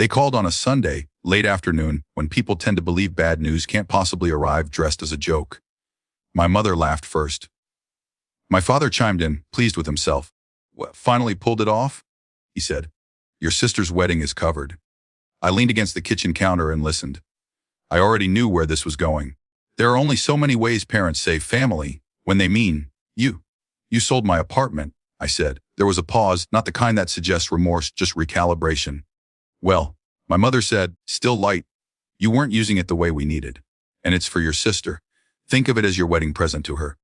They called on a Sunday, late afternoon, when people tend to believe bad news can't possibly arrive dressed as a joke. My mother laughed first. My father chimed in, pleased with himself. "Well, finally pulled it off?" he said. "Your sister's wedding is covered." I leaned against the kitchen counter and listened. I already knew where this was going. There are only so many ways parents say family when they mean you. "You sold my apartment," I said. There was a pause, not the kind that suggests remorse, just recalibration. "Well," my mother said, still light, "you weren't using it the way we needed. And it's for your sister. Think of it as your wedding present to her."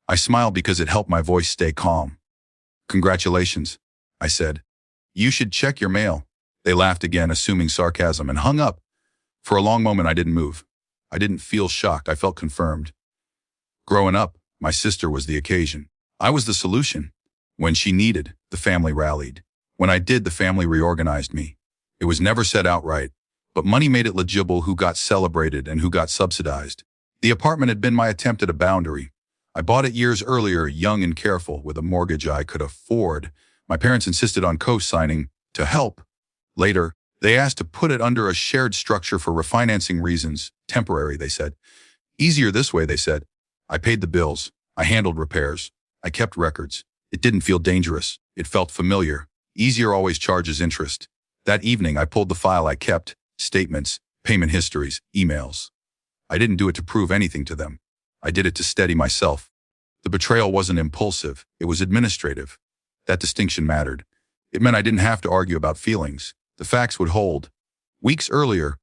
I smiled because it helped my voice stay calm. "Congratulations," I said. "You should check your mail." They laughed again, assuming sarcasm, and hung up. For a long moment, I didn't move. I didn't feel shocked. I felt confirmed. Growing up, my sister was the occasion. I was the solution. When she needed, the family rallied. When I did, the family reorganized me. It was never said outright, but money made it legible who got celebrated and who got subsidized. The apartment had been my attempt at a boundary. I bought it years earlier, young and careful, with a mortgage I could afford. My parents insisted on co-signing to help. Later, they asked to put it under a shared structure for refinancing reasons. Temporary, they said. Easier this way, they said. I paid the bills. I handled repairs. I kept records. It didn't feel dangerous. It felt familiar. Easier always charges interest. That evening, I pulled the file I kept, statements, payment histories, emails. I didn't do it to prove anything to them. I did it to steady myself. The betrayal wasn't impulsive. It was administrative. That distinction mattered. It meant I didn't have to argue about feelings. The facts would hold. Weeks earlier,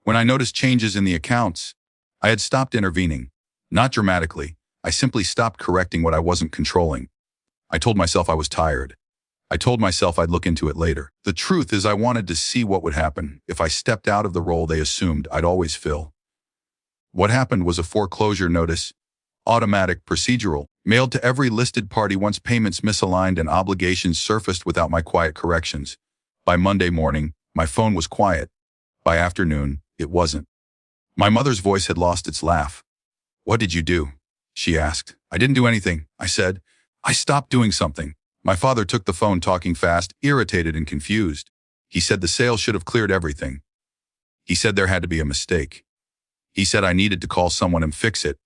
when I noticed changes in the accounts, I had stopped intervening. Not dramatically. I simply stopped correcting what I wasn't controlling. I told myself I was tired. I told myself I'd look into it later. The truth is I wanted to see what would happen if I stepped out of the role they assumed I'd always fill. What happened was a foreclosure notice, automatic, procedural, mailed to every listed party once payments misaligned and obligations surfaced without my quiet corrections. By Monday morning, my phone was quiet. By afternoon, it wasn't. My mother's voice had lost its laugh. "What did you do?" she asked. "I didn't do anything," I said. "I stopped doing something." My father took the phone, talking fast, irritated and confused. He said the sale should have cleared everything. He said there had to be a mistake. He said I needed to call someone and fix it.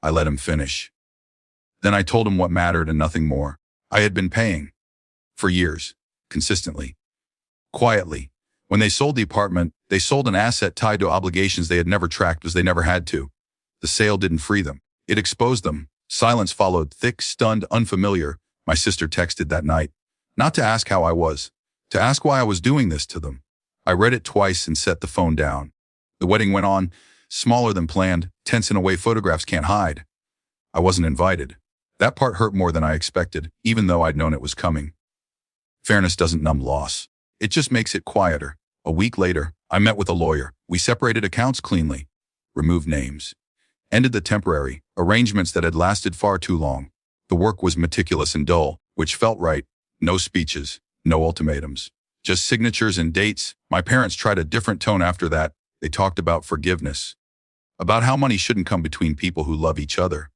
I let him finish. Then I told him what mattered and nothing more. I had been paying. For years. Consistently. Quietly. When they sold the apartment, they sold an asset tied to obligations they had never tracked because they never had to. The sale didn't free them. It exposed them. Silence followed, thick, stunned, unfamiliar. My sister texted that night. Not to ask how I was. To ask why I was doing this to them. I read it twice and set the phone down. The wedding went on, smaller than planned, tense in a way photographs can't hide. I wasn't invited. That part hurt more than I expected, even though I'd known it was coming. Fairness doesn't numb loss. It just makes it quieter. A week later, I met with a lawyer. We separated accounts cleanly, removed names, ended the temporary arrangements that had lasted far too long. The work was meticulous and dull, which felt right. No speeches, no ultimatums, just signatures and dates. My parents tried a different tone after that. They talked about forgiveness, about how money shouldn't come between people who love each other,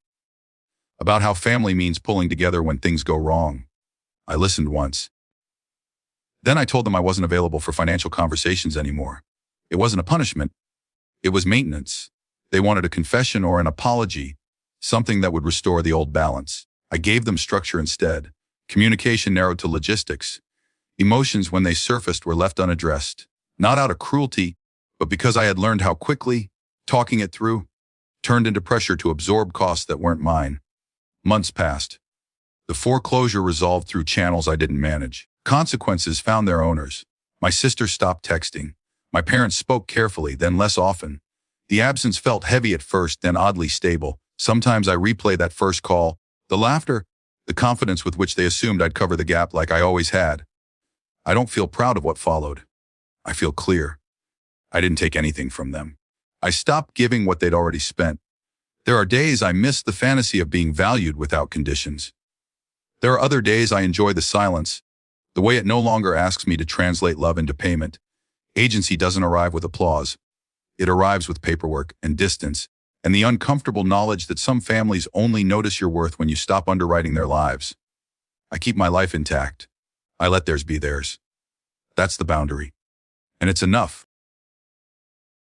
about how family means pulling together when things go wrong. I listened once. Then I told them I wasn't available for financial conversations anymore. It wasn't a punishment. It was maintenance. They wanted a confession or an apology, something that would restore the old balance. I gave them structure instead. Communication narrowed to logistics. Emotions, when they surfaced, were left unaddressed. Not out of cruelty, but because I had learned how quickly, talking it through, turned into pressure to absorb costs that weren't mine. Months passed. The foreclosure resolved through channels I didn't manage. Consequences found their owners. My sister stopped texting. My parents spoke carefully, then less often. The absence felt heavy at first, then oddly stable. Sometimes I replay that first call. The laughter, the confidence with which they assumed I'd cover the gap like I always had. I don't feel proud of what followed. I feel clear. I didn't take anything from them. I stopped giving what they'd already spent. There are days I miss the fantasy of being valued without conditions. There are other days I enjoy the silence, the way it no longer asks me to translate love into payment. Agency doesn't arrive with applause. It arrives with paperwork and distance, and the uncomfortable knowledge that some families only notice your worth when you stop underwriting their lives. I keep my life intact. I let theirs be theirs. That's the boundary. And it's enough.